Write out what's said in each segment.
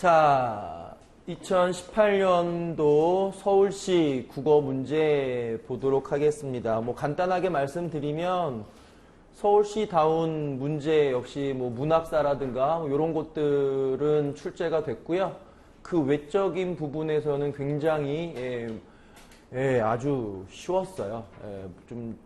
자, 2018년도 서울시 국어 문제 보도록 하겠습니다. 간단하게 말씀드리면 서울시다운 문제 역시 문학사라든가 이런 것들은 출제가 됐고요. 그 외적인 부분에서는 굉장히 아주 쉬웠어요. 좀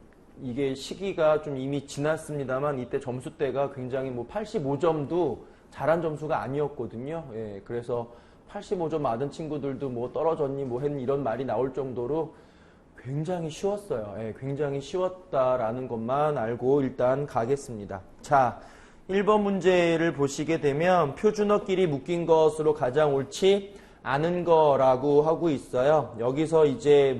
이게 시기가 좀 이미 지났습니다만 이때 점수대가 굉장히 85점도 잘한 점수가 아니었거든요. 그래서 85점 맞은 친구들도 떨어졌니 했니 이런 말이 나올 정도로 굉장히 쉬웠어요. 굉장히 쉬웠다라는 것만 알고 일단 가겠습니다. 자, 1번 문제를 보시게 되면 표준어끼리 묶인 것으로 가장 옳지 않은 거라고 하고 있어요. 여기서 이제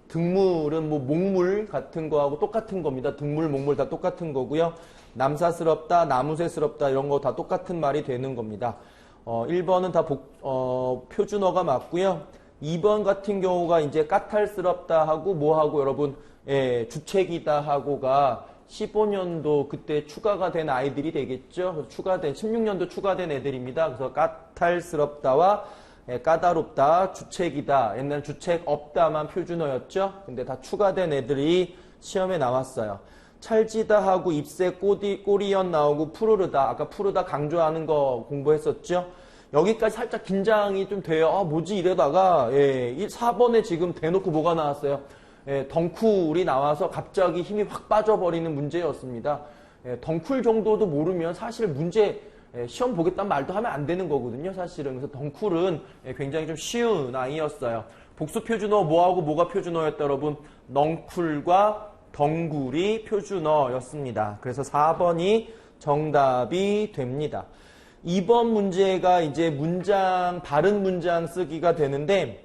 등물은 목물 같은 거하고 똑같은 겁니다. 등물, 목물 다 똑같은 거고요. 남사스럽다, 나무새스럽다 이런 거 다 똑같은 말이 되는 겁니다. 1번은 다 표준어가 맞고요. 2번 같은 경우가 이제 까탈스럽다 하고 하고 여러분 주책이다 하고가 15년도 그때 추가가 된 아이들이 되겠죠. 추가된 16년도 추가된 애들입니다. 그래서 까탈스럽다와 까다롭다, 주책이다. 옛날 주책 없다만 표준어였죠. 근데 다 추가된 애들이 시험에 나왔어요. 찰지다 하고 잎새 꼬리연 나오고 푸르르다. 아까 푸르다 강조하는 거 공부했었죠. 여기까지 살짝 긴장이 좀 돼요. 뭐지 이러다가 4번에 지금 대놓고 뭐가 나왔어요. 덩쿨이 나와서 갑자기 힘이 확 빠져버리는 문제였습니다. 덩쿨 정도도 모르면 사실 문제 시험 보겠다는 말도 하면 안 되는 거거든요. 사실은. 그래서 덩쿨은 굉장히 좀 쉬운 아이였어요. 복수 표준어 뭐하고 뭐가 표준어였다 여러분? 넝쿨과 덩굴이 표준어였습니다. 그래서 4번이 정답이 됩니다. 2번 문제가 이제 바른 문장 쓰기가 되는데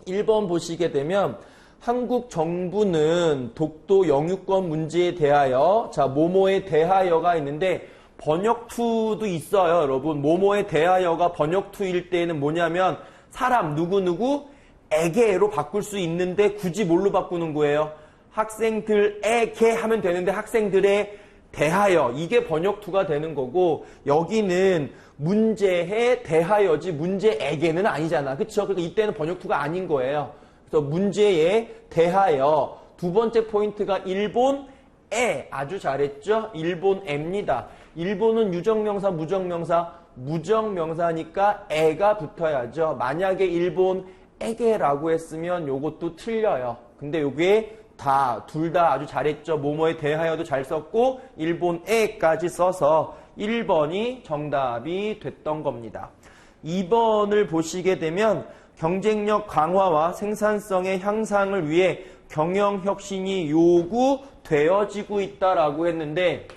1번 보시게 되면 한국 정부는 독도 영유권 문제에 대하여 뭐뭐에 대하여가 있는데 번역투도 있어요. 여러분 뭐뭐에 대하여가 번역투일 때는 뭐냐면 사람 누구누구에게로 바꿀 수 있는데 굳이 뭘로 바꾸는 거예요? 학생들에게 하면 되는데 학생들에 대하여 이게 번역투가 되는 거고 여기는 문제에 대하여지 문제에게는 아니잖아. 그쵸? 그러니까 이때는 번역투가 아닌 거예요. 그래서 문제에 대하여 두 번째 포인트가 일본에 아주 잘했죠? 일본에입니다. 일본은 유정명사, 무정명사니까 에가 붙어야죠. 만약에 일본에게라고 했으면 요것도 틀려요. 근데 요게 둘 다 아주 잘했죠. 뭐뭐에 대하여도 잘 썼고 일본에까지 써서 1번이 정답이 됐던 겁니다. 2번을 보시게 되면 경쟁력 강화와 생산성의 향상을 위해 경영혁신이 요구되어지고 있다라고 했는데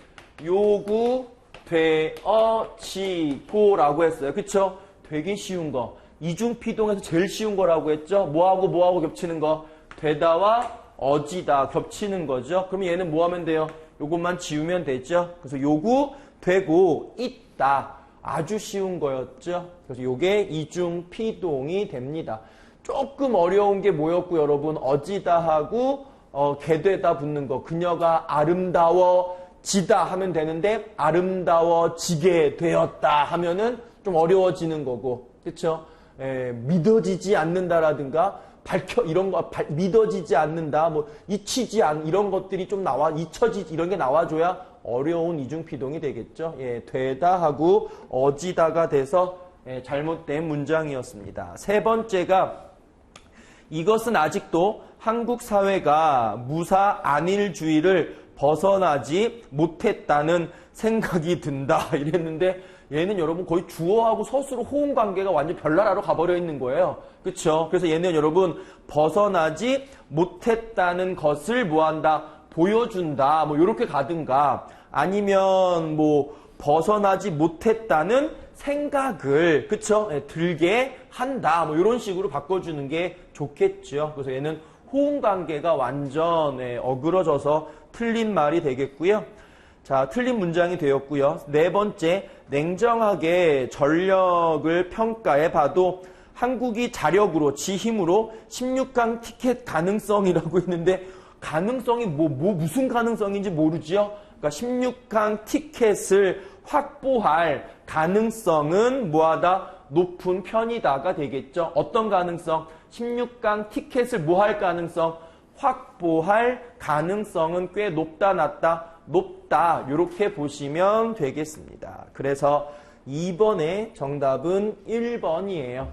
요구되어지고라고 했어요. 그쵸? 되게 쉬운 거. 이중피동에서 제일 쉬운 거라고 했죠? 뭐하고 겹치는 거? 되다와 어지다 겹치는 거죠. 그러면 얘는 뭐 하면 돼요? 요것만 지우면 되죠. 그래서 요구되고 있다. 아주 쉬운 거였죠. 그래서 요게 이중피동이 됩니다. 조금 어려운 게 뭐였고 여러분 어지다 하고 개되다 붙는 거. 그녀가 아름다워지다 하면 되는데 아름다워지게 되었다 하면은 좀 어려워지는 거고. 그쵸? 믿어지지 않는다라든가 믿어지지 않는다, 잊히지 않, 이런 것들이 좀 잊혀지지, 이런 게 나와줘야 어려운 이중피동이 되겠죠. 되다 하고 어지다가 돼서 잘못된 문장이었습니다. 세 번째가 이것은 아직도 한국 사회가 무사 안일주의를 벗어나지 못했다는 생각이 든다. 이랬는데 얘는 여러분 거의 주어하고 서술어 호응 관계가 완전 별나라로 가버려 있는 거예요. 그쵸? 그래서 얘는 여러분 벗어나지 못했다는 것을 뭐한다? 보여준다. 요렇게 가든가 아니면 벗어나지 못했다는 생각을 그쵸? 들게 한다. 요런 식으로 바꿔주는 게 좋겠죠. 그래서 얘는 호응 관계가 완전 어그러져서 틀린 말이 되겠고요. 자, 틀린 문장이 되었고요. 네 번째, 냉정하게 전력을 평가해 봐도 한국이 자력으로, 지 힘으로 16강 티켓 가능성이라고 했는데 가능성이 무슨 가능성인지 모르죠? 그러니까 16강 티켓을 확보할 가능성은 뭐하다? 높은 편이다가 되겠죠. 어떤 가능성? 16강 티켓을 뭐 할 가능성? 확보할 가능성은 꽤 높다, 낮다? 높다. 이렇게 보시면 되겠습니다. 그래서 2번의 정답은 1번이에요.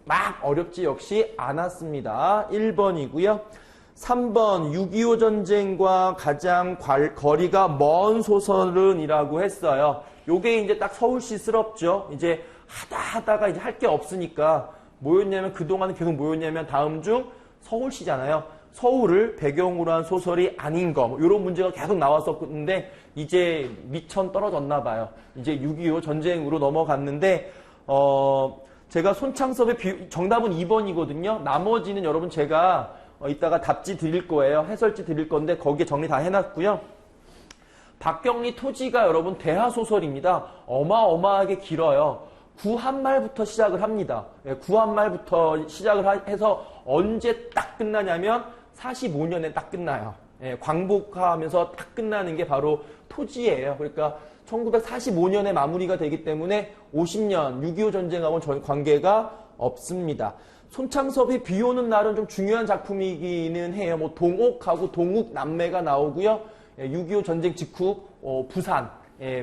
막 어렵지 역시 않았습니다. 1번이고요. 3번 6.25 전쟁과 가장 거리가 먼 소설은 이라고 했어요. 요게 이제 딱 서울시스럽죠. 이제 하다가 이제 할 게 없으니까 뭐였냐면 그동안은 계속 뭐였냐면 다음 중 서울시잖아요. 서울을 배경으로 한 소설이 아닌 거, 뭐 이런 문제가 계속 나왔었는데 이제 미천 떨어졌나 봐요. 이제 6.25 전쟁으로 넘어갔는데 제가 손창섭의 정답은 2번이거든요. 나머지는 여러분 제가 이따가 답지 드릴 거예요. 해설지 드릴 건데 거기에 정리 다 해놨고요. 박경리 토지가 여러분 대하소설입니다. 어마어마하게 길어요. 구한말부터 시작을 합니다. 구한말부터 시작을 해서 언제 딱 끝나냐면 45년에 딱 끝나요. 광복하면서 딱 끝나는 게 바로 토지예요. 그러니까 1945년에 마무리가 되기 때문에 50년 6.25 전쟁하고는 전 관계가 없습니다. 손창섭이 비 오는 날은 좀 중요한 작품이기는 해요. 뭐 동옥하고 동욱 남매가 나오고요. 6.25 전쟁 직후 부산,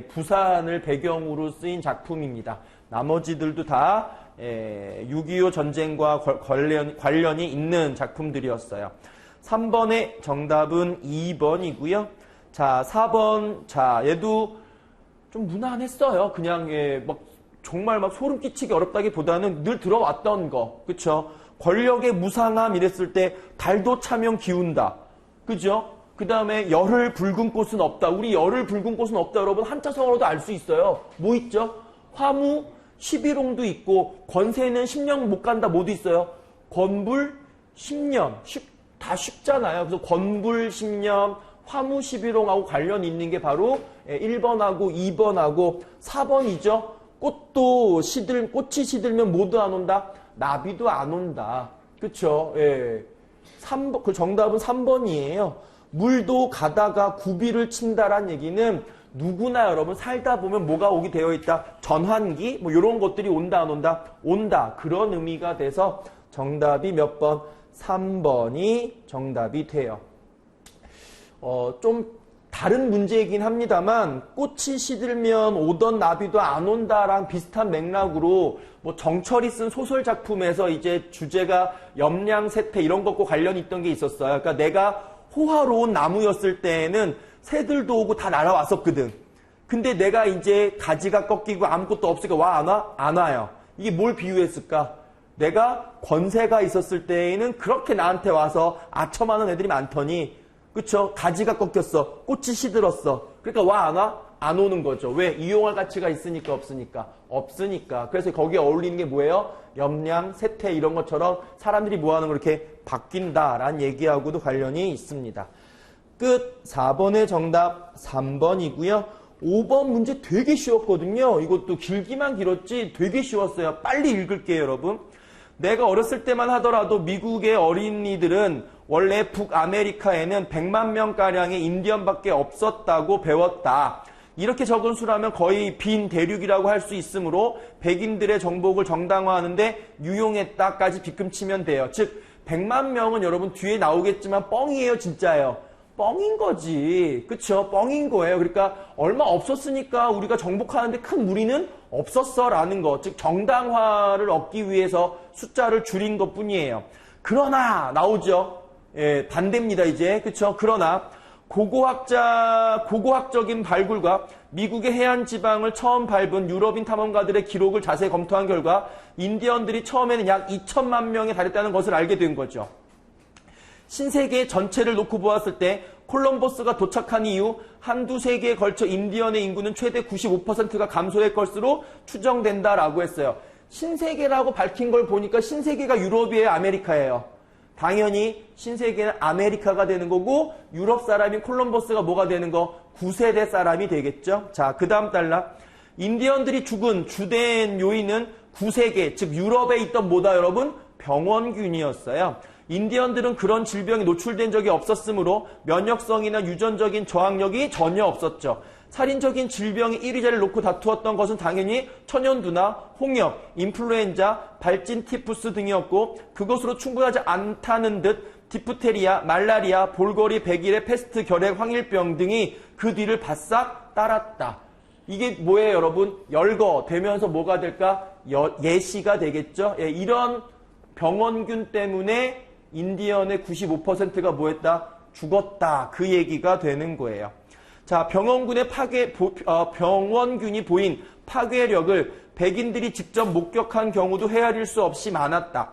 부산을 배경으로 쓰인 작품입니다. 나머지들도 다 6.25 전쟁과 관련이 있는 작품들이었어요. 3번의 정답은 2번이고요. 자, 4번. 자, 얘도 좀 무난했어요. 그냥 막 정말 막 소름 끼치기 어렵다기보다는 늘 들어왔던 거. 그쵸? 권력의 무상함 이랬을 때 달도 차면 기운다. 그죠? 그 다음에 열흘 붉은 꽃은 없다. 우리 열흘 붉은 꽃은 없다. 여러분 한자성어로도 알 수 있어요. 뭐 있죠? 화무 11홍도 있고 권세는 10년 못 간다. 뭐도 있어요? 권불 10년. 다 쉽잖아요. 그래서 권불 10년, 화무 11홍하고 관련이 있는 게 바로 1번하고 2번하고 4번이죠. 꽃이 시들면 뭐도 안 온다? 나비도 안 온다. 그쵸? 예. 3번, 그 정답은 3번이에요. 물도 가다가 구비를 친다란 얘기는 누구나 여러분 살다 보면 뭐가 오게 되어 있다? 전환기? 뭐 이런 것들이 온다 안 온다? 온다. 그런 의미가 돼서 정답이 몇 번? 3번이 정답이 돼요. 좀 다른 문제이긴 합니다만 꽃이 시들면 오던 나비도 안 온다랑 비슷한 맥락으로 뭐 정철이 쓴 소설 작품에서 이제 주제가 염량세태 이런 것과 관련이 있던 게 있었어요. 그러니까 내가 호화로운 나무였을 때에는 새들도 오고 다 날아왔었거든. 근데 내가 이제 가지가 꺾이고 아무것도 없으니까 와 안 와? 안 와요. 이게 뭘 비유했을까? 내가 권세가 있었을 때에는 그렇게 나한테 와서 아첨하는 애들이 많더니 그쵸? 가지가 꺾였어. 꽃이 시들었어. 그러니까 와 안 와? 안 오는 거죠. 왜? 이용할 가치가 있으니까 없으니까? 없으니까. 그래서 거기에 어울리는 게 뭐예요? 염량, 세태 이런 것처럼 사람들이 뭐하는 거 이렇게 바뀐다라는 얘기하고도 관련이 있습니다. 끝. 4번의 정답 3번이고요. 5번 문제 되게 쉬웠거든요. 이것도 길기만 길었지 되게 쉬웠어요. 빨리 읽을게요, 여러분. 내가 어렸을 때만 하더라도 미국의 어린이들은 원래 북아메리카에는 100만 명가량의 인디언밖에 없었다고 배웠다. 이렇게 적은 수라면 거의 빈 대륙이라고 할 수 있으므로 백인들의 정복을 정당화하는데 유용했다까지 빗금치면 돼요. 즉 100만 명은 여러분 뒤에 나오겠지만 뻥이에요, 진짜예요. 뻥인 거지. 그쵸? 뻥인 거예요. 그러니까 얼마 없었으니까 우리가 정복하는데 큰 무리는 없었어 라는 거. 즉 정당화를 얻기 위해서 숫자를 줄인 것 뿐이에요. 그러나 나오죠. 예, 반대입니다 이제. 그쵸? 그러나 고고학적인 발굴과 미국의 해안 지방을 처음 밟은 유럽인 탐험가들의 기록을 자세히 검토한 결과 인디언들이 처음에는 약 2천만 명에 달했다는 것을 알게 된 거죠. 신세계 전체를 놓고 보았을 때 콜럼버스가 도착한 이후 한두 세기에 걸쳐 인디언의 인구는 최대 95%가 감소할 것으로 추정된다라고 했어요. 신세계라고 밝힌 걸 보니까 신세계가 유럽이에요, 아메리카예요? 당연히 신세계는 아메리카가 되는 거고 유럽 사람인 콜럼버스가 뭐가 되는 거? 9세대 사람이 되겠죠. 자, 그 다음 단락. 인디언들이 죽은 주된 요인은 9세계, 즉 유럽에 있던 뭐다 여러분? 병원균이었어요. 인디언들은 그런 질병에 노출된 적이 없었으므로 면역성이나 유전적인 저항력이 전혀 없었죠. 살인적인 질병이 1위 자리를 놓고 다투었던 것은 당연히 천연두나 홍역, 인플루엔자, 발진 티푸스 등이었고 그것으로 충분하지 않다는 듯 디프테리아, 말라리아, 볼거리, 백일의 패스트, 결핵, 황일병 등이 그 뒤를 바싹 따랐다. 이게 뭐예요, 여러분? 열거되면서 뭐가 될까? 예시가 되겠죠? 예, 이런 병원균 때문에 인디언의 95%가 뭐했다? 죽었다. 그 얘기가 되는 거예요. 자, 병원균이 보인 파괴력을 백인들이 직접 목격한 경우도 헤아릴 수 없이 많았다.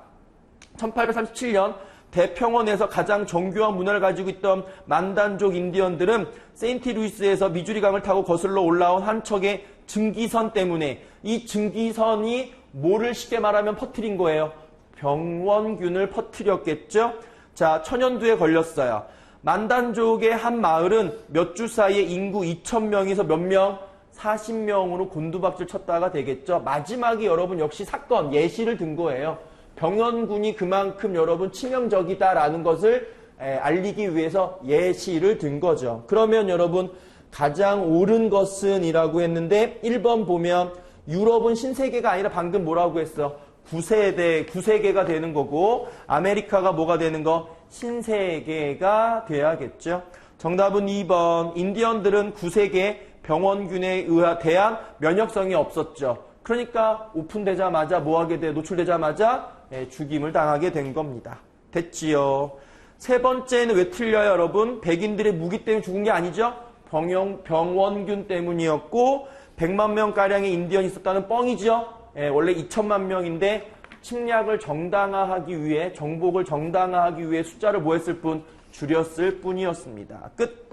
1837년 대평원에서 가장 정교한 문화를 가지고 있던 만단족 인디언들은 세인트루이스에서 미주리강을 타고 거슬러 올라온 한 척의 증기선 때문에 이 증기선이 뭐를 쉽게 말하면 퍼뜨린 거예요? 병원균을 퍼뜨렸겠죠? 자, 천연두에 걸렸어요. 만단족의 한 마을은 몇 주 사이에 인구 2,000명에서 몇 명? 40명으로 곤두박질 쳤다가 되겠죠. 마지막이 여러분 역시 사건, 예시를 든 거예요. 병원균이 그만큼 여러분 치명적이다라는 것을 알리기 위해서 예시를 든 거죠. 그러면 여러분 가장 옳은 것은 이라고 했는데 1번 보면 유럽은 신세계가 아니라 방금 뭐라고 했어? 구세계가 되는 거고 아메리카가 뭐가 되는 거? 신세계가 돼야겠죠. 정답은 2번. 인디언들은 구세계 병원균에 대한 면역성이 없었죠. 그러니까 오픈되자마자 뭐하게 돼? 노출되자마자 죽임을 당하게 된 겁니다. 됐지요. 세 번째는 왜 틀려요, 여러분? 백인들의 무기 때문에 죽은 게 아니죠? 병원균 때문이었고 100만 명가량의 인디언이 있었다는 뻥이죠. 원래 2천만 명인데 침략을 정당화하기 위해, 정복을 정당화하기 위해 숫자를 뭐 했을 뿐? 줄였을 뿐이었습니다. 끝.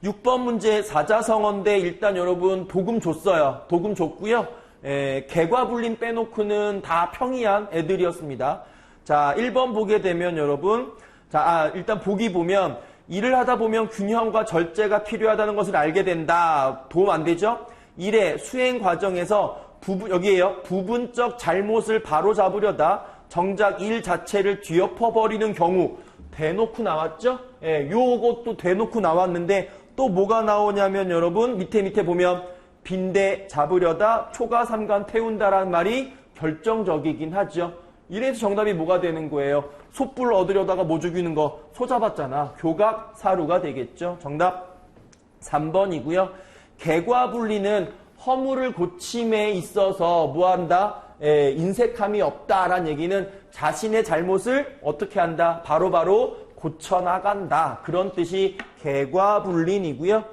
6번 문제 사자성어인데 일단 여러분 도금 줬어요. 도금 줬고요. 개과불린 빼놓고는 다 평이한 애들이었습니다. 자, 1번 보게 되면 여러분, 일단 보기 보면 일을 하다 보면 균형과 절제가 필요하다는 것을 알게 된다. 도움 안 되죠? 1의 수행 과정에서 여기에요. 부분적 잘못을 바로잡으려다 정작 일 자체를 뒤엎어버리는 경우 대놓고 나왔죠? 요것도 대놓고 나왔는데 또 뭐가 나오냐면 여러분 밑에 보면 빈대 잡으려다 초가 삼간 태운다라는 말이 결정적이긴 하죠. 이래서 정답이 뭐가 되는 거예요? 솥불 얻으려다가 뭐 죽이는 거? 소 잡았잖아. 교각 사루가 되겠죠. 정답 3번이고요. 개과분리는 허물을 고침에 있어서 뭐한다? 인색함이 없다라는 얘기는 자신의 잘못을 어떻게 한다? 바로바로 고쳐나간다. 그런 뜻이 개과불린이고요.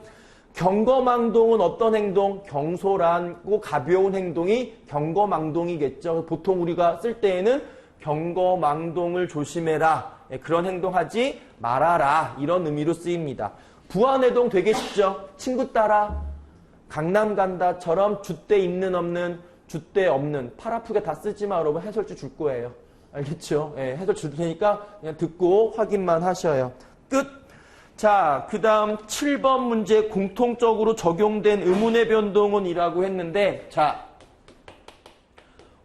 경거망동은 어떤 행동? 경솔하고 가벼운 행동이 경거망동이겠죠. 보통 우리가 쓸 때에는 경거망동을 조심해라. 그런 행동하지 말아라. 이런 의미로 쓰입니다. 부안해동 되게 쉽죠. 친구 따라 강남 간다처럼 줏대 있는 없는 줏대 없는 팔 아프게 다 쓰지 마. 여러분 해설지 줄 거예요. 알겠죠? 해설 줄 테니까 그냥 듣고 확인만 하셔요. 끝. 자, 그 다음 7번 문제 공통적으로 적용된 의문의 변동은 이라고 했는데, 자,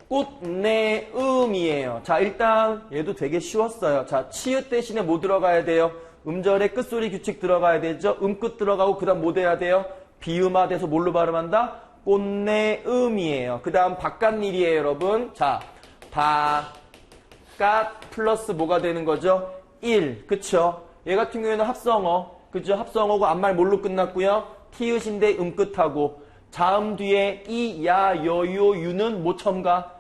꽃내음이에요. 자, 일단 얘도 되게 쉬웠어요. 자, 치읓 대신에 뭐 들어가야 돼요? 음절에 끝소리 규칙 들어가야 되죠? 음끝 들어가고 그 다음 뭐 돼야 돼요? 비음화 돼서 뭘로 발음한다? 꽃내음이에요. 그 다음 바깥일이에요, 여러분. 자, 바깥 플러스 뭐가 되는 거죠? 1. 그쵸? 얘 같은 경우에는 합성어. 그죠? 합성어고 앞말 뭘로 끝났고요? 티읕인데 음끝하고. 자음 뒤에 이, 야, 여, 요, 유는 뭐 첨가?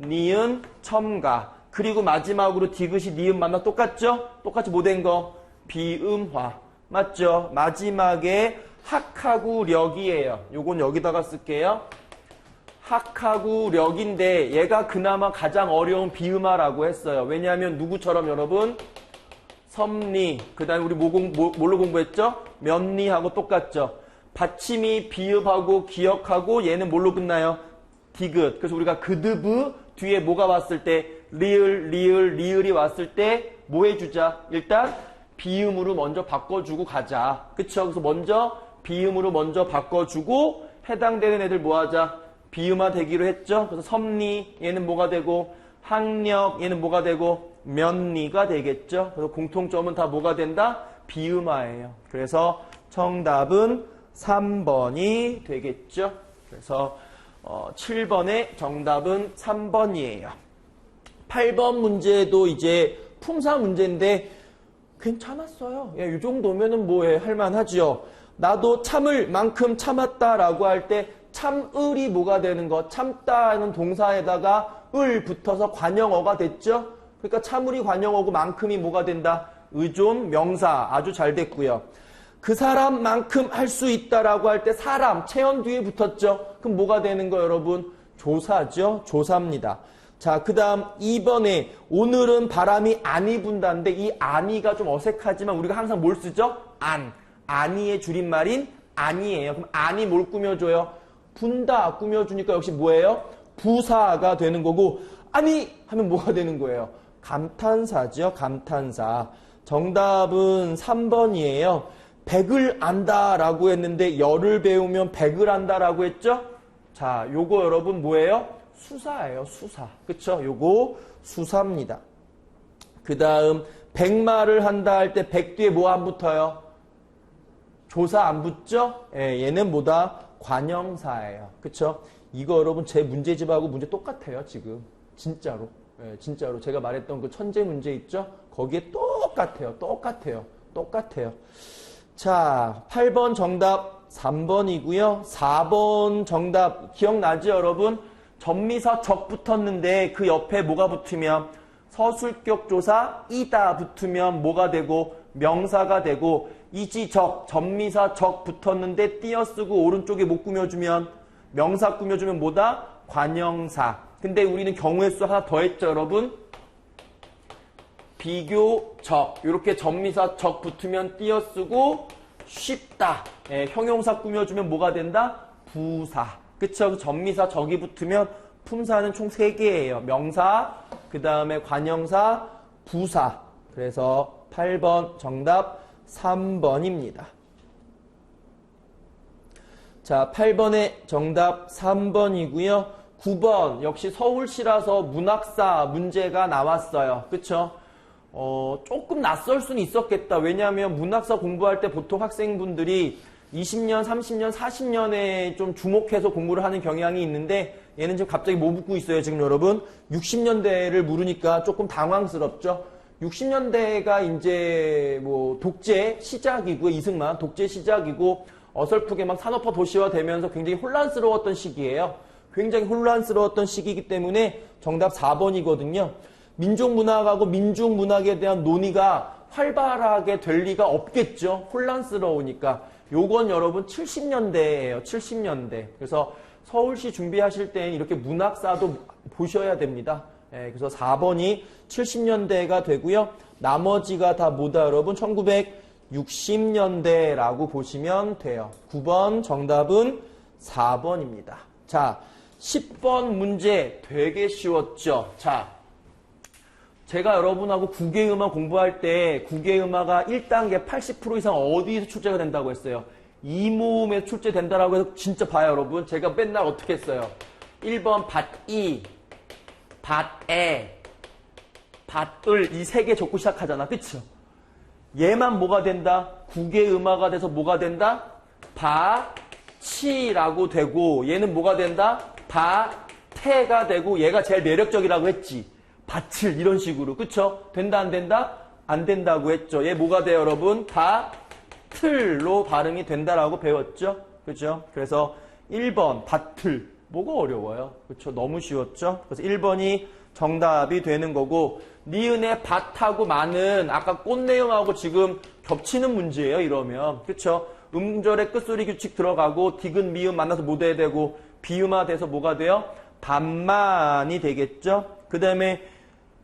니은 첨가. 그리고 마지막으로 디귿이 니은 만나 똑같죠? 똑같이 뭐 된 거? 비음화. 맞죠? 마지막에 학하고 력이에요. 요건 여기다가 쓸게요. 학하고 력인데 얘가 그나마 가장 어려운 비음화라고 했어요. 왜냐하면 누구처럼 여러분? 섭리. 그 다음에 우리 뭘로 공부했죠? 면리하고 똑같죠? 받침이 비읍하고 기역하고 얘는 뭘로 끝나요? 디귿. 그래서 우리가 그드브 뒤에 뭐가 왔을 때 리을이 왔을 때 뭐 해주자? 일단 비음으로 먼저 바꿔주고 가자. 그쵸? 그래서 먼저 비음으로 먼저 바꿔주고 해당되는 애들 뭐 하자? 비음화 되기로 했죠? 그래서 섭리 얘는 뭐가 되고 학력 얘는 뭐가 되고 면리가 되겠죠? 그래서 공통점은 다 뭐가 된다? 비음화예요. 그래서 정답은 3번이 되겠죠. 그래서 7번의 정답은 3번이에요. 8번 문제도 이제 품사 문제인데 괜찮았어요. 예, 이 정도면은 뭐에 할만하죠. 나도 참을 만큼 참았다라고 할 때 참을이 뭐가 되는 거? 참다는 동사에다가 을 붙어서 관형어가 됐죠. 그러니까 참을이 관형어고 만큼이 뭐가 된다? 의존 명사 아주 잘 됐고요. 그 사람만큼 할 수 있다라고 할 때 사람 체언 뒤에 붙었죠. 그럼 뭐가 되는 거 여러분? 조사죠. 조사입니다. 자, 그 다음 2번에 오늘은 바람이 아니 분다는데 이 아니가 좀 어색하지만 우리가 항상 뭘 쓰죠? 아니의 줄임말인 아니에요. 그럼 아니 뭘 꾸며줘요? 분다 꾸며주니까 역시 뭐예요? 부사가 되는 거고 아니 하면 뭐가 되는 거예요? 감탄사죠. 감탄사. 정답은 3번이에요. 100을 안다라고 했는데 열을 배우면 100을 안다라고 했죠? 자, 요거 여러분 뭐예요? 수사예요. 수사. 그쵸? 요거 수사입니다. 그 다음 100말을 한다 할 때 100 뒤에 뭐 안 붙어요? 조사 안 붙죠? 예, 얘는 뭐다? 관형사예요. 그쵸? 이거 여러분 제 문제집하고 문제 똑같아요. 지금. 진짜로. 예, 진짜로. 제가 말했던 그 천재 문제 있죠? 거기에 똑같아요. 똑같아요. 똑같아요. 자, 8번 정답 3번이고요. 4번 정답 기억나죠, 여러분? 전미사 적 붙었는데 그 옆에 뭐가 붙으면 서술격 조사 이다 붙으면 뭐가 되고 명사가 되고 이지적 전미사 적 붙었는데 띄어쓰고 오른쪽에 못 꾸며주면 명사 꾸며주면 뭐다? 관형사. 근데 우리는 경우의 수 하나 더 했죠, 여러분? 비교적. 이렇게 전미사 적 붙으면 띄어쓰고 쉽다. 예, 형용사 꾸며주면 뭐가 된다? 부사. 그쵸? 전미사 적이 붙으면 품사는 총 3개예요. 명사, 그 다음에 관형사, 부사. 그래서 8번 정답 3번입니다. 자, 8번의 정답 3번이고요. 9번 역시 서울시라서 문학사 문제가 나왔어요. 그쵸? 조금 낯설 수는 있었겠다. 왜냐하면 문학사 공부할 때 보통 학생분들이 20년, 30년, 40년에 좀 주목해서 공부를 하는 경향이 있는데 얘는 지금 갑자기 뭐 묻고 있어요, 지금 여러분? 60년대를 물으니까 조금 당황스럽죠? 60년대가 이제 뭐 독재 시작이고, 이승만 독재 시작이고, 어설프게 막 산업화 도시화 되면서 굉장히 혼란스러웠던 시기예요. 굉장히 혼란스러웠던 시기이기 때문에 정답 4번이거든요. 민족문학하고 민중문학에 대한 논의가 활발하게 될 리가 없겠죠. 혼란스러우니까. 요건 여러분 70년대예요. 70년대. 그래서 서울시 준비하실 때는 이렇게 문학사도 보셔야 됩니다. 예, 그래서 4번이 70년대가 되고요. 나머지가 다 뭐다 여러분? 1960년대라고 보시면 돼요. 9번 정답은 4번입니다. 자, 10번 문제 되게 쉬웠죠? 자, 제가 여러분하고 국외음악 공부할 때 국외음악가 1단계 80% 이상 어디에서 출제가 된다고 했어요? 이 모음에서 출제된다라고 해서 진짜 봐요, 여러분. 제가 맨날 어떻게 했어요? 1번 밭이, 밭에, 밭을 이 3개 적고 시작하잖아. 그쵸? 얘만 뭐가 된다? 국외음악가 돼서 뭐가 된다? 밭이라고 되고 얘는 뭐가 된다? 밭태가 되고 얘가 제일 매력적이라고 했지. 밭을 이런 식으로. 그쵸? 된다 안 된다? 안 된다고 했죠. 얘 뭐가 돼요 여러분? 밭을로 발음이 된다라고 배웠죠. 그죠? 그래서 1번 밭을. 뭐가 어려워요? 그쵸? 너무 쉬웠죠? 그래서 1번이 정답이 되는 거고 니은의 밭하고 많은 아까 꽃 내용하고 지금 겹치는 문제예요. 이러면. 그쵸? 음절의 끝소리 규칙 들어가고 디귿 미음 만나서 못 해야 되고 비음화 돼서 뭐가 돼요? 밭만이 되겠죠? 그 다음에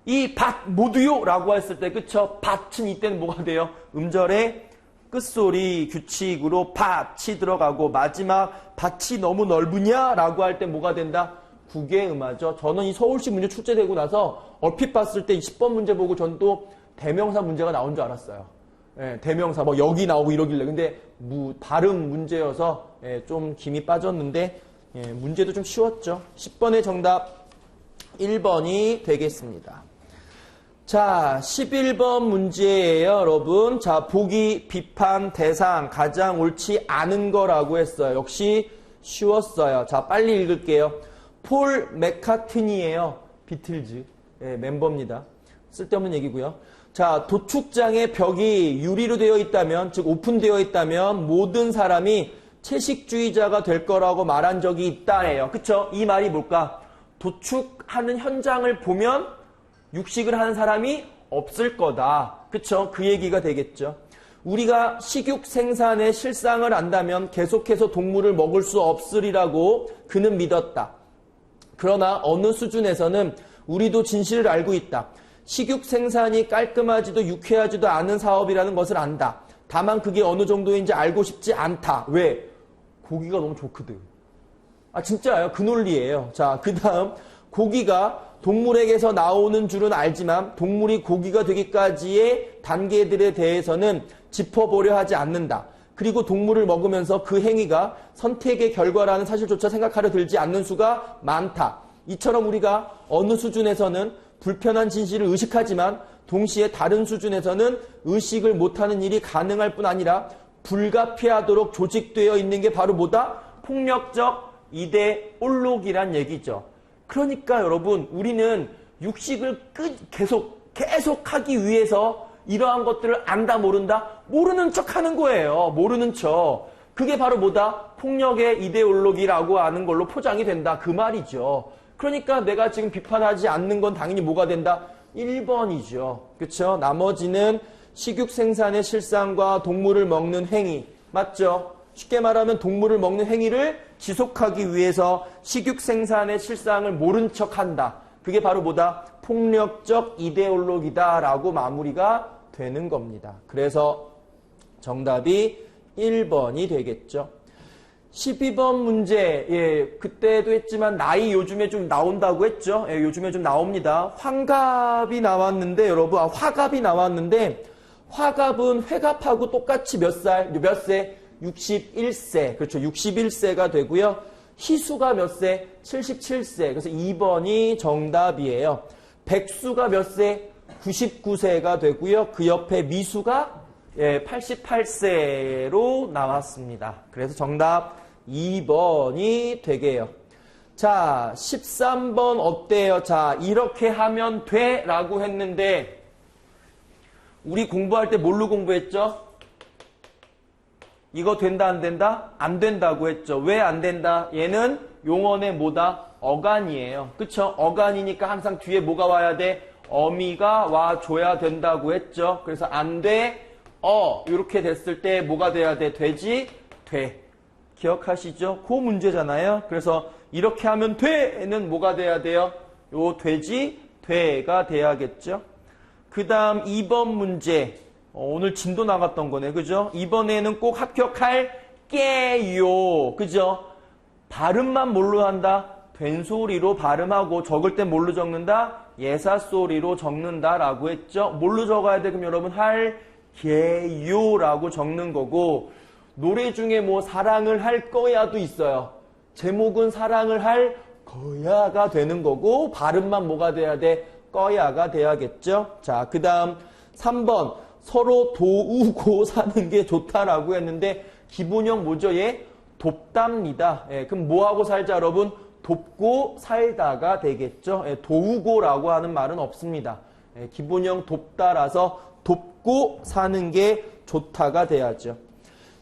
이 밭 모두요 라고 했을 때 그쵸? 밭은 이때는 뭐가 돼요? 음절의 끝소리 규칙으로 밭이 들어가고 마지막 밭이 너무 넓으냐 라고 할 때 뭐가 된다? 국외음화죠. 저는 이 서울시 문제 출제되고 나서 얼핏 봤을 때 10번 문제 보고 전 또 대명사 문제가 나온 줄 알았어요. 예, 대명사 뭐 여기 나오고 이러길래 근데 발음 문제여서 좀 김이 빠졌는데 문제도 좀 쉬웠죠. 10번의 정답 1번이 되겠습니다. 자. 자, 11번 문제예요, 여러분. 자, 보기, 비판, 대상, 가장 옳지 않은 거라고 했어요. 역시 쉬웠어요. 자, 빨리 읽을게요. 폴 맥카트니예요. 비틀즈. 예, 멤버입니다. 쓸데없는 얘기고요. 자, 도축장의 벽이 유리로 되어 있다면, 즉 오픈되어 있다면 모든 사람이 채식주의자가 될 거라고 말한 적이 있다래요. 그쵸? 이 말이 뭘까? 도축하는 현장을 보면 육식을 하는 사람이 없을 거다. 그쵸? 그 얘기가 되겠죠. 우리가 식육 생산의 실상을 안다면 계속해서 동물을 먹을 수 없으리라고 그는 믿었다. 그러나 어느 수준에서는 우리도 진실을 알고 있다. 식육 생산이 깔끔하지도 유쾌하지도 않은 사업이라는 것을 안다. 다만 그게 어느 정도인지 알고 싶지 않다. 왜? 고기가 너무 좋거든. 아, 진짜요? 그 논리예요. 자, 그 다음 고기가 동물에게서 나오는 줄은 알지만 동물이 고기가 되기까지의 단계들에 대해서는 짚어보려 하지 않는다. 그리고 동물을 먹으면서 그 행위가 선택의 결과라는 사실조차 생각하려 들지 않는 수가 많다. 이처럼 우리가 어느 수준에서는 불편한 진실을 의식하지만 동시에 다른 수준에서는 의식을 못하는 일이 가능할 뿐 아니라 불가피하도록 조직되어 있는 게 바로 뭐다? 폭력적 이데올로기란 얘기죠. 그러니까 여러분, 우리는 육식을 계속 하기 위해서 이러한 것들을 안다 모른다? 모르는 척 하는 거예요. 모르는 척. 그게 바로 뭐다? 폭력의 이데올로기라고 하는 걸로 포장이 된다. 그 말이죠. 그러니까 내가 지금 비판하지 않는 건 당연히 뭐가 된다? 1번이죠. 그렇죠? 나머지는 식육 생산의 실상과 동물을 먹는 행위. 맞죠? 쉽게 말하면 동물을 먹는 행위를 지속하기 위해서 식육 생산의 실상을 모른 척한다. 그게 바로 뭐다? 폭력적 이데올로기다라고 마무리가 되는 겁니다. 그래서 정답이 1번이 되겠죠. 12번 문제, 예, 그때도 했지만 나이 요즘에 좀 나온다고 했죠. 예, 요즘에 좀 나옵니다. 환갑이 나왔는데 여러분, 화갑이 나왔는데 화갑은 회갑하고 똑같이 몇 세? 61세. 그렇죠. 61세가 되고요. 희수가 몇 세? 77세. 그래서 2번이 정답이에요. 백수가 몇 세? 99세가 되고요. 그 옆에 미수가 88세로 나왔습니다. 그래서 정답 2번이 되게요. 자, 13번 어때요? 자, 이렇게 하면 돼 라고 했는데 우리 공부할 때 뭘로 공부했죠? 이거 된다 안 된다? 안 된다고 했죠. 왜 안 된다? 얘는 용언의 뭐다? 어간이에요. 그쵸? 어간이니까 항상 뒤에 뭐가 와야 돼? 어미가 와줘야 된다고 했죠. 그래서 안 돼, 이렇게 됐을 때 뭐가 돼야 돼? 되지? 돼. 기억하시죠? 그 문제잖아요. 그래서 이렇게 하면 돼는 뭐가 돼야 돼요? 요 되지? 돼가 돼야겠죠. 그 다음 2번 문제. 오늘 진도 나갔던 거네. 그죠? 이번에는 꼭 합격할게요. 그죠? 발음만 뭘로 한다? 된소리로 발음하고 적을 땐 뭘로 적는다? 예사소리로 적는다라고 했죠. 뭘로 적어야 돼? 그럼 여러분 할게요라고 적는 거고 노래 중에 뭐 사랑을 할 거야도 있어요. 제목은 사랑을 할 거야가 되는 거고 발음만 뭐가 돼야 돼? 거야가 돼야겠죠. 자, 그 다음 3번 서로 도우고 사는 게 좋다라고 했는데 기본형 뭐죠? 얘 돕답니다. 예, 그럼 뭐하고 살자 여러분? 돕고 살다가 되겠죠. 예, 도우고라고 하는 말은 없습니다. 예, 기본형 돕다라서 돕고 사는 게 좋다가 돼야죠.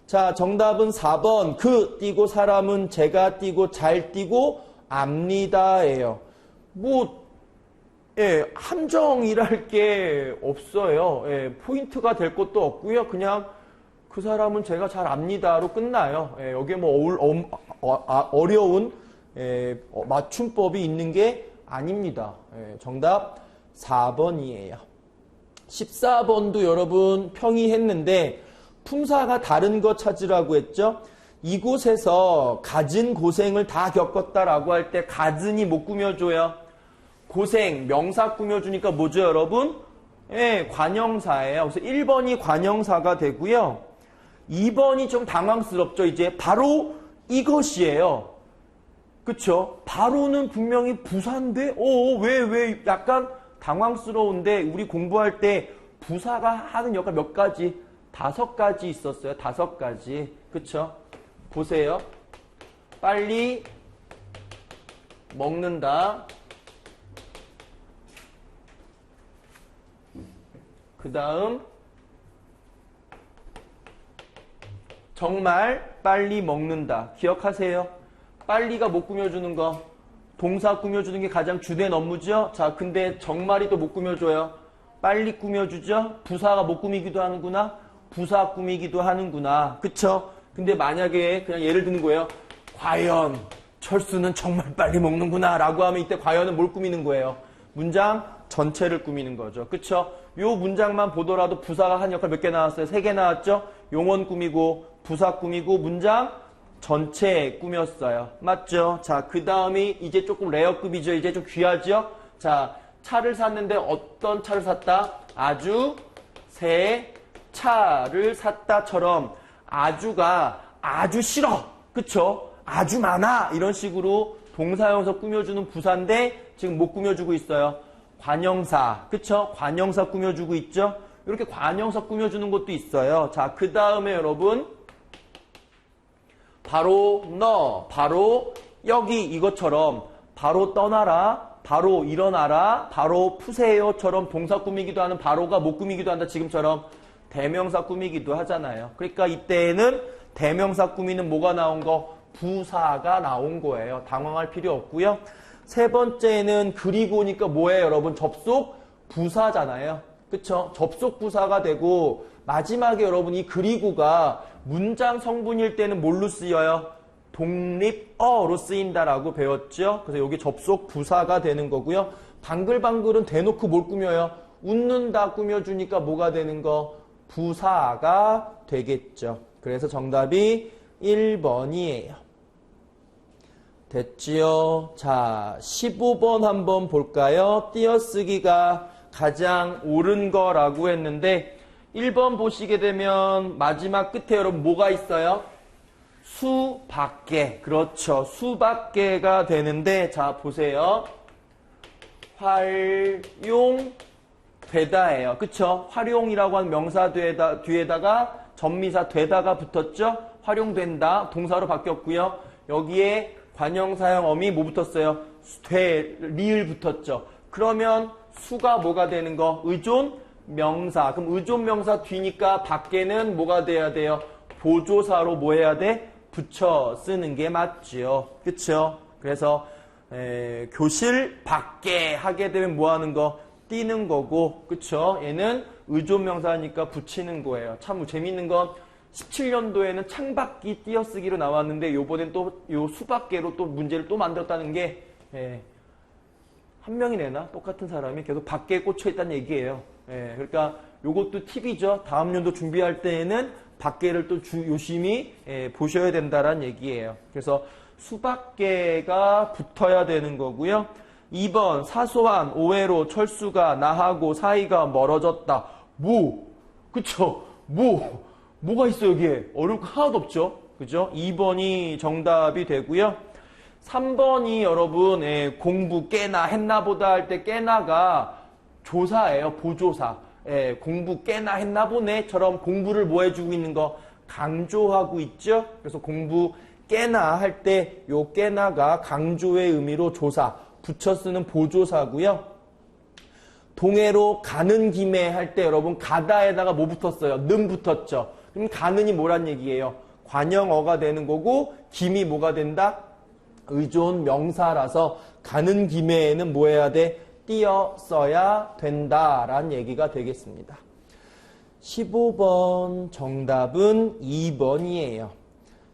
자, 정답은 4번. 그 띄고 사람은 제가 띄고 잘 띄고 압니다예요. 뭐 함정이랄 게 없어요. 예, 포인트가 될 것도 없고요. 그냥 그 사람은 제가 잘 압니다로 끝나요. 예, 여기에 뭐 어려운 맞춤법이 있는 게 아닙니다. 예, 정답 4번이에요. 14번도 여러분 평이했는데 품사가 다른 거 찾으라고 했죠. 이곳에서 갖은 고생을 다 겪었다라고 할 때 갖은이 못 꾸며줘요. 고생, 명사 꾸며주니까 뭐죠 여러분? 예, 관형사예요. 그래서 1번이 관형사가 되고요. 2번이 좀 당황스럽죠. 이제 바로 이것이에요. 그쵸? 바로는 분명히 부사인데 왜 약간 당황스러운데 우리 공부할 때 부사가 하는 역할 몇 가지? 5가지 있었어요. 5가지. 그쵸? 보세요. 빨리 먹는다. 그 다음 정말 빨리 먹는다. 기억하세요. 빨리가 못 꾸며주는 거. 동사 꾸며주는 게 가장 주된 업무죠. 자, 근데 정말이 또 못 꾸며줘요. 빨리 꾸며주죠. 부사가 못 꾸미기도 하는구나. 부사 꾸미기도 하는구나. 그쵸? 근데 만약에 그냥 예를 드는 거예요. 과연 철수는 정말 빨리 먹는구나 라고 하면 이때 과연은 뭘 꾸미는 거예요? 문장 전체를 꾸미는 거죠. 그쵸? 요 문장만 보더라도 부사가 한 역할 몇 개 나왔어요? 3개 나왔죠? 용언 꾸미고 부사 꾸미고 문장 전체 꾸몄어요. 맞죠? 자, 그 다음이 이제 조금 레어급이죠. 이제 좀 귀하죠? 자, 차를 샀는데 어떤 차를 샀다? 아주 새 차를 샀다처럼 아주가 아주 싫어. 그쵸? 아주 많아. 이런 식으로 동사형사 꾸며주는 부사인데 지금 못 꾸며주고 있어요. 관형사. 그쵸? 관형사 꾸며주고 있죠? 이렇게 관형사 꾸며주는 것도 있어요. 자, 그 다음에 여러분 바로 너, 바로 여기 이것처럼 바로 떠나라, 바로 일어나라, 바로 푸세요처럼 동사 꾸미기도 하는 바로가 못 꾸미기도 한다. 지금처럼 대명사 꾸미기도 하잖아요. 그러니까 이때는 대명사 꾸미는 뭐가 나온 거? 부사가 나온 거예요. 당황할 필요 없고요. 세 번째는 그리고니까 뭐예요, 여러분? 접속 부사잖아요. 그쵸? 접속 부사가 되고 마지막에 여러분 이 그리고가 문장 성분일 때는 뭘로 쓰여요? 독립어로 쓰인다라고 배웠죠? 그래서 여기 접속 부사가 되는 거고요. 방글방글은 대놓고 뭘 꾸며요? 웃는다 꾸며주니까 뭐가 되는 거? 부사가 되겠죠. 그래서 정답이 1번이에요. 됐지요? 자, 15번 한번 볼까요? 띄어쓰기가 가장 옳은 거라고 했는데 1번 보시게 되면 마지막 끝에 여러분 뭐가 있어요? 수밖에. 그렇죠. 수밖에가 되는데 자 보세요. 활용되다예요. 그쵸? 활용이라고 하는 명사 뒤에다가 전미사 되다가 붙었죠? 활용된다. 동사로 바뀌었고요. 여기에 관형사형 어미 뭐 붙었어요? 리을 붙었죠. 그러면 수가 뭐가 되는 거? 의존 명사. 그럼 의존 명사 뒤니까 밖에는 뭐가 돼야 돼요? 보조사로 뭐 해야 돼? 붙여 쓰는 게 맞지요. 그쵸? 그래서 교실 밖에 하게 되면 뭐 하는 거? 띄는 거고. 그쵸? 얘는 의존 명사니까 붙이는 거예요. 참 재밌는 건 17년도에는 창밖이 띄어쓰기로 나왔는데 요번엔 또 요 수밖에로 또 문제를 또 만들었다는 게 한 명이 내나? 똑같은 사람이 계속 밖에 꽂혀 있다는 얘기예요. 그러니까 요것도 팁이죠. 다음 연도 준비할 때에는 밖에를 또 요심히 보셔야 된다는 얘기예요. 그래서 수밖에가 붙어야 되는 거고요. 2번 사소한 오해로 철수가 나하고 사이가 멀어졌다. 그쵸? 뭐가 있어 여기에? 어려울 거 하나도 없죠. 그죠? 2번이 정답이 되고요. 3번이 여러분 공부 깨나 했나 보다 할 때 깨나가 조사예요. 보조사. 공부 깨나 했나 보네처럼 공부를 뭐 해주고 있는 거 강조하고 있죠. 그래서 공부 깨나 할 때 요 깨나가 강조의 의미로 조사 붙여 쓰는 보조사고요. 동해로 가는 김에 할 때 여러분 가다에다가 뭐 붙었어요? 는 붙었죠. 그럼 가는이 뭐란 얘기예요? 관형어가 되는 거고 김이 뭐가 된다? 의존 명사라서 가는 김에는 뭐 해야 돼? 띄어 써야 된다라는 얘기가 되겠습니다. 15번 정답은 2번이에요.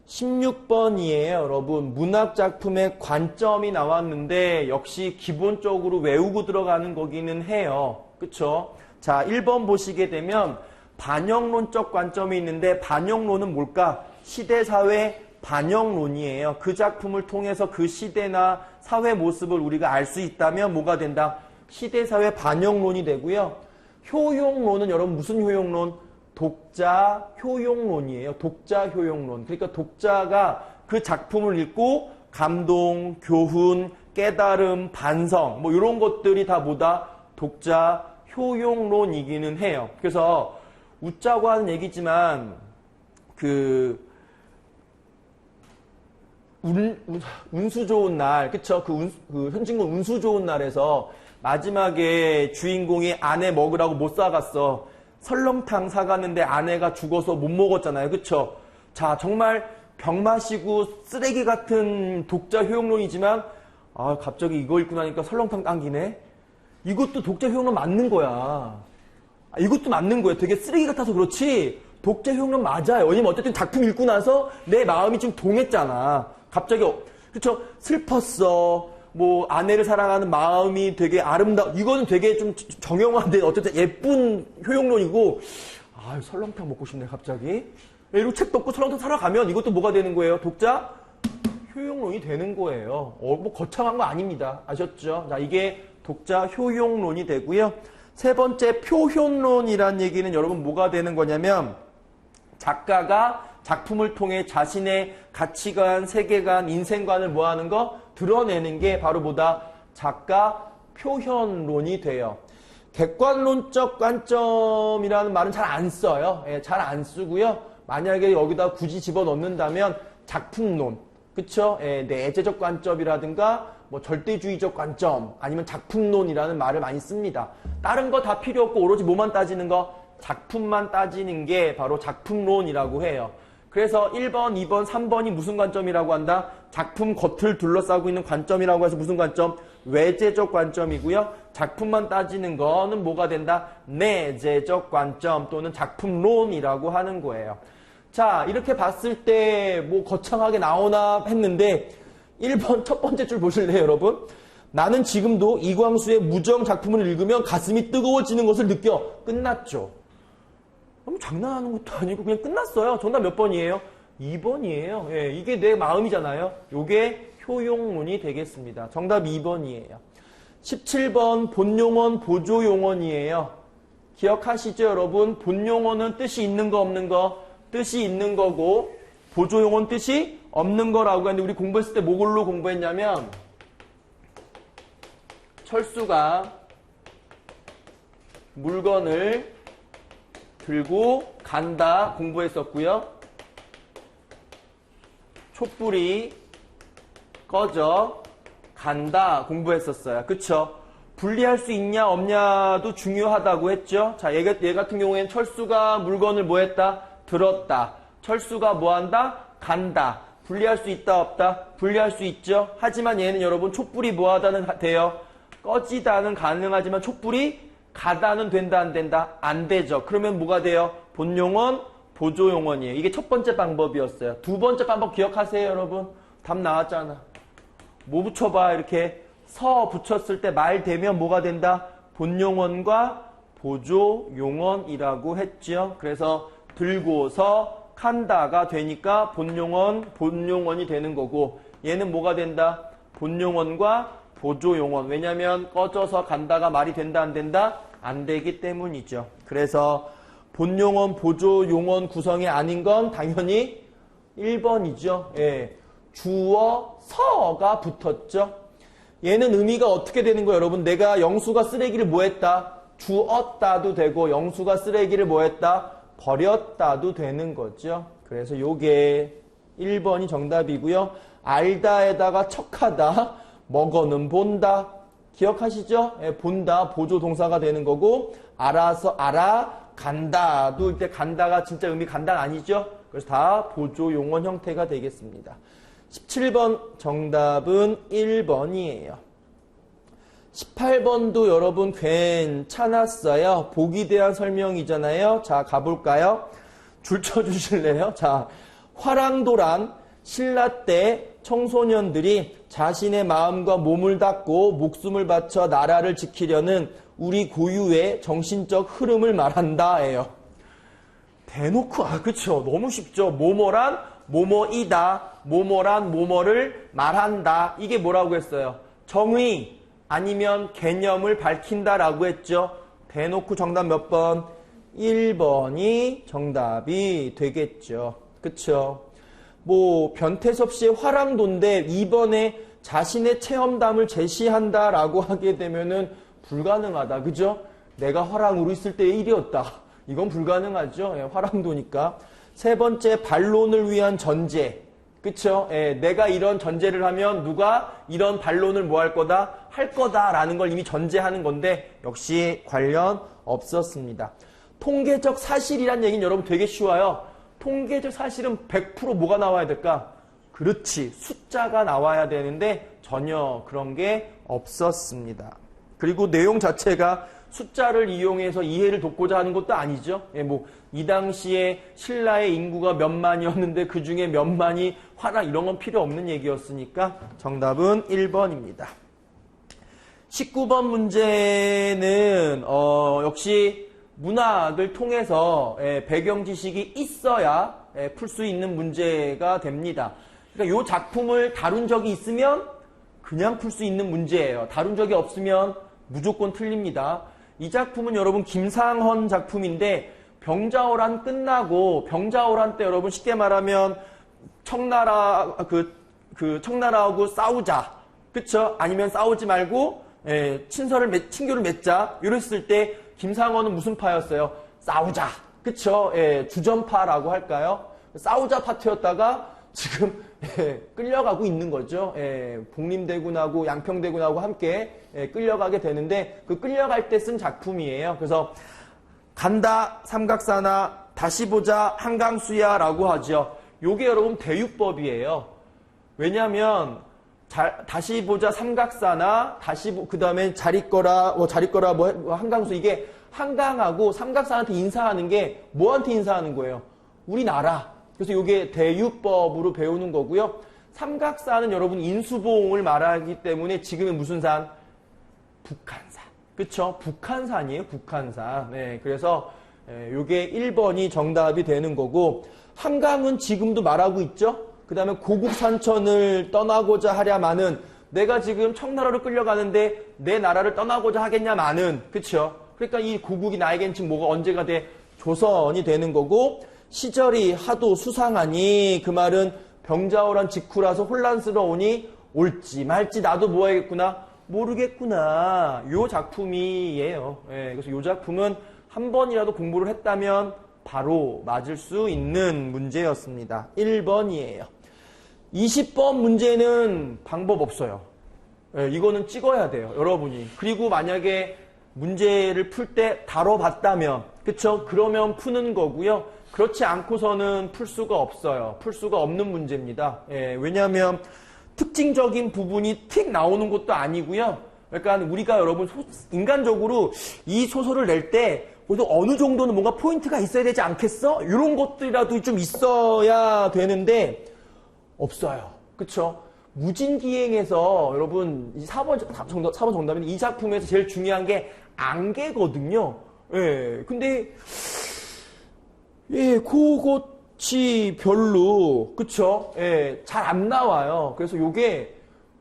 16번이에요. 여러분 문학작품의 관점이 나왔는데 역시 기본적으로 외우고 들어가는 거기는 해요. 그쵸? 자 1번 보시게 되면 반영론적 관점이 있는데 반영론은 뭘까? 시대사회 반영론이에요. 그 작품을 통해서 그 시대나 사회 모습을 우리가 알 수 있다면 뭐가 된다? 시대사회 반영론이 되고요. 효용론은 여러분 무슨 효용론? 독자 효용론이에요. 독자 효용론. 그러니까 독자가 그 작품을 읽고 감동, 교훈, 깨달음, 반성 뭐 이런 것들이 다 뭐다? 독자 효용론이기는 해요. 그래서 웃자고 하는 얘기지만 운수 좋은 날, 그쵸? 그 현진군 운수 좋은 날에서 마지막에 주인공이 아내 먹으라고 못 사갔어. 설렁탕 사갔는데 아내가 죽어서 못 먹었잖아요. 그쵸? 자, 정말 병 마시고 쓰레기 같은 독자 효용론이지만, 아, 갑자기 이거 읽고 나니까 설렁탕 당기네? 이것도 독자 효용론 맞는 거야. 이것도 맞는 거예요. 되게 쓰레기 같아서 그렇지, 독자 효용론 맞아요. 왜냐면 어쨌든 작품 읽고 나서 내 마음이 좀 동했잖아. 갑자기, 그쵸? 슬펐어. 뭐, 아내를 사랑하는 마음이 되게 이거는 되게 좀 정형화된 어쨌든 예쁜 효용론이고, 아, 설렁탕 먹고 싶네, 갑자기. 이러고 책도 없고 설렁탕 사러 가면 이것도 뭐가 되는 거예요? 독자 효용론이 되는 거예요. 뭐, 거창한 거 아닙니다. 아셨죠? 자, 이게 독자 효용론이 되고요. 세 번째, 표현론이란 얘기는 여러분 뭐가 되는 거냐면, 작가가 작품을 통해 자신의 가치관, 세계관, 인생관을 뭐 하는 거? 드러내는 게 바로 뭐다? 작가 표현론이 돼요. 객관론적 관점이라는 말은 잘 안 써요. 예, 잘 안 쓰고요. 만약에 여기다 굳이 집어넣는다면 작품론, 그쵸? 예, 내재적 관점이라든가 뭐 절대주의적 관점, 아니면 작품론이라는 말을 많이 씁니다. 다른 거 다 필요 없고 오로지 뭐만 따지는 거? 작품만 따지는 게 바로 작품론이라고 해요. 그래서 1번, 2번, 3번이 무슨 관점이라고 한다? 작품 겉을 둘러싸고 있는 관점이라고 해서 무슨 관점? 외재적 관점이고요. 작품만 따지는 거는 뭐가 된다? 내재적 관점 또는 작품론이라고 하는 거예요. 자, 이렇게 봤을 때 뭐 거창하게 나오나 했는데 1번 첫 번째 줄 보실래요, 여러분? 나는 지금도 이광수의 무정 작품을 읽으면 가슴이 뜨거워지는 것을 느껴. 끝났죠. 장난하는 것도 아니고 그냥 끝났어요. 정답 몇 번이에요? 2번이에요. 예, 이게 내 마음이잖아요. 요게 효용론이 되겠습니다. 정답 2번이에요. 17번 본용언 보조용언이에요. 기억하시죠, 여러분? 본용언은 뜻이 있는 거 없는 거? 뜻이 있는 거고, 보조용언 뜻이 없는 거라고 하는데 우리 공부했을 때 뭐로 공부했냐면, 철수가 물건을 들고 간다 공부했었고요. 촛불이 꺼져 간다 공부했었어요. 그쵸? 분리할 수 있냐 없냐도 중요하다고 했죠. 자, 얘 같은 경우에는 철수가 물건을 뭐 했다? 들었다. 철수가 뭐 한다? 간다. 분리할 수 있다 없다? 분리할 수 있죠. 하지만 얘는 여러분 촛불이 뭐 하다는 돼요? 꺼지다는 가능하지만 촛불이 가다는 된다 안 된다? 안 되죠. 그러면 뭐가 돼요? 본용언, 보조용언이에요. 이게 첫 번째 방법이었어요. 두 번째 방법 기억하세요, 여러분? 답 나왔잖아. 뭐 붙여봐? 이렇게 서 붙였을 때 말 되면 뭐가 된다? 본용언과 보조용언이라고 했죠. 그래서 들고서 간다가 되니까 본용언이 되는 거고, 얘는 뭐가 된다? 본용언과 보조용언. 왜냐면 꺼져서 간다가 말이 된다 안 된다? 안 되기 때문이죠. 그래서 본용언, 보조용언 구성이 아닌 건 당연히 1번이죠. 예. 주어, 서가 붙었죠. 얘는 의미가 어떻게 되는 거예요, 여러분? 내가 영수가 쓰레기를 뭐 했다? 주었다도 되고, 영수가 쓰레기를 뭐 했다? 버렸다도 되는 거죠. 그래서 요게 1번이 정답이고요. 알다에다가 척하다, 먹어는 본다. 기억하시죠? 예, 본다, 보조 동사가 되는 거고, 알아서, 간다도 이때 간다가 진짜 의미 간다는 아니죠? 그래서 다 보조 용언 형태가 되겠습니다. 17번 정답은 1번이에요. 18번도 여러분 괜찮았어요. 복에 대한 설명이잖아요. 자, 가볼까요? 줄 쳐주실래요? 자, 화랑도란 신라 때 청소년들이 자신의 마음과 몸을 닫고 목숨을 바쳐 나라를 지키려는 우리 고유의 정신적 흐름을 말한다예요. 대놓고, 그쵸. 너무 쉽죠. 뭐뭐란 뭐뭐이다. 뭐뭐란 뭐뭐를 말한다. 이게 뭐라고 했어요? 정의 아니면 개념을 밝힌다라고 했죠. 대놓고 정답 몇 번? 1번이 정답이 되겠죠. 그쵸. 뭐 변태섭 씨의 화랑도인데 2번에 자신의 체험담을 제시한다라고 하게 되면은 불가능하다. 그죠? 내가 화랑으로 있을 때의 일이었다. 이건 불가능하죠. 예, 화랑도니까. 세 번째, 반론을 위한 전제. 그쵸? 예, 내가 이런 전제를 하면 누가 이런 반론을 뭐 할 거다? 할 거다라는 걸 이미 전제하는 건데 역시 관련 없었습니다. 통계적 사실이란 얘기는 여러분 되게 쉬워요. 통계적 사실은 100% 뭐가 나와야 될까? 그렇지. 숫자가 나와야 되는데 전혀 그런 게 없었습니다. 그리고 내용 자체가 숫자를 이용해서 이해를 돕고자 하는 것도 아니죠. 예, 이 당시에 신라의 인구가 몇 만이었는데 그 중에 몇 만이 화랑 이런 건 필요 없는 얘기였으니까 정답은 1번입니다. 19번 문제는 역시 문학을 통해서 배경 지식이 있어야 풀 수 있는 문제가 됩니다. 그러니까 이 작품을 다룬 적이 있으면 그냥 풀 수 있는 문제예요. 다룬 적이 없으면 무조건 틀립니다. 이 작품은 여러분 김상헌 작품인데 병자호란 끝나고 병자호란 때 여러분 쉽게 말하면 청나라 청나라하고 싸우자, 그쵸? 아니면 싸우지 말고 친교를 맺자 이랬을 때 김상헌은 무슨 파였어요? 싸우자, 그쵸? 주전파라고 할까요? 싸우자 파트였다가 지금 끌려가고 있는 거죠. 복림대군하고 양평대군하고 함께 끌려가게 되는데 그 끌려갈 때 쓴 작품이에요. 그래서 간다 삼각사나 다시 보자 한강수야 라고 하죠. 요게 여러분 대유법이에요. 왜냐하면 다시 보자 삼각사나 그 다음에 자리거라 한강수, 이게 한강하고 삼각사한테 인사하는 게 뭐한테 인사하는 거예요? 우리나라. 그래서 이게 대유법으로 배우는 거고요. 삼각사는 여러분 인수봉을 말하기 때문에 지금은 무슨 산? 북한산. 그쵸? 북한산이에요. 북한산. 네, 그래서 이게 1번이 정답이 되는 거고, 한강은 지금도 말하고 있죠. 그 다음에 고국산천을 떠나고자 하랴마는, 내가 지금 청나라로 끌려가는데 내 나라를 떠나고자 하겠냐마는, 그쵸? 그러니까 이 고국이 나에겐 지금 뭐가 언제가 돼? 조선이 되는 거고, 시절이 하도 수상하니 그 말은 병자호란 직후라서 혼란스러우니 옳지 말지 나도 뭐 해야겠구나? 모르겠구나. 요 작품이에요. 그래서 요 작품은 한 번이라도 공부를 했다면 바로 맞을 수 있는 문제였습니다. 1번이에요. 20번 문제는 방법 없어요. 이거는 찍어야 돼요. 여러분이. 그리고 만약에 문제를 풀 때 다뤄봤다면, 그쵸? 그러면 푸는 거고요. 그렇지 않고서는 풀 수가 없어요. 풀 수가 없는 문제입니다. 왜냐하면 특징적인 부분이 틱 나오는 것도 아니고요. 그러니까 우리가 여러분 인간적으로 이 소설을 낼 때 그래도 어느 정도는 뭔가 포인트가 있어야 되지 않겠어? 이런 것들이라도 좀 있어야 되는데 없어요. 그쵸? 무진기행에서 여러분 4번 정답은 이 작품에서 제일 중요한 게 안개거든요. 근데 그것이 별로, 그쵸? 잘 안 나와요. 그래서 요게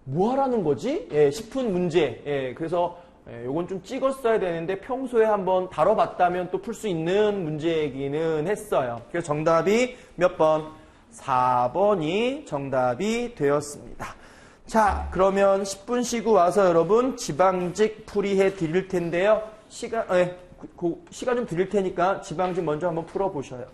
뭐 하라는 거지? 싶은 문제. 그래서 요건 좀 찍었어야 되는데 평소에 한번 다뤄봤다면 또 풀 수 있는 문제이기는 했어요. 그래서 정답이 몇 번? 4번이 정답이 되었습니다. 자, 그러면 10분 쉬고 와서 여러분 지방직 풀이해 드릴 텐데요. 시간 좀 드릴 테니까 지방직 먼저 한번 풀어보셔요.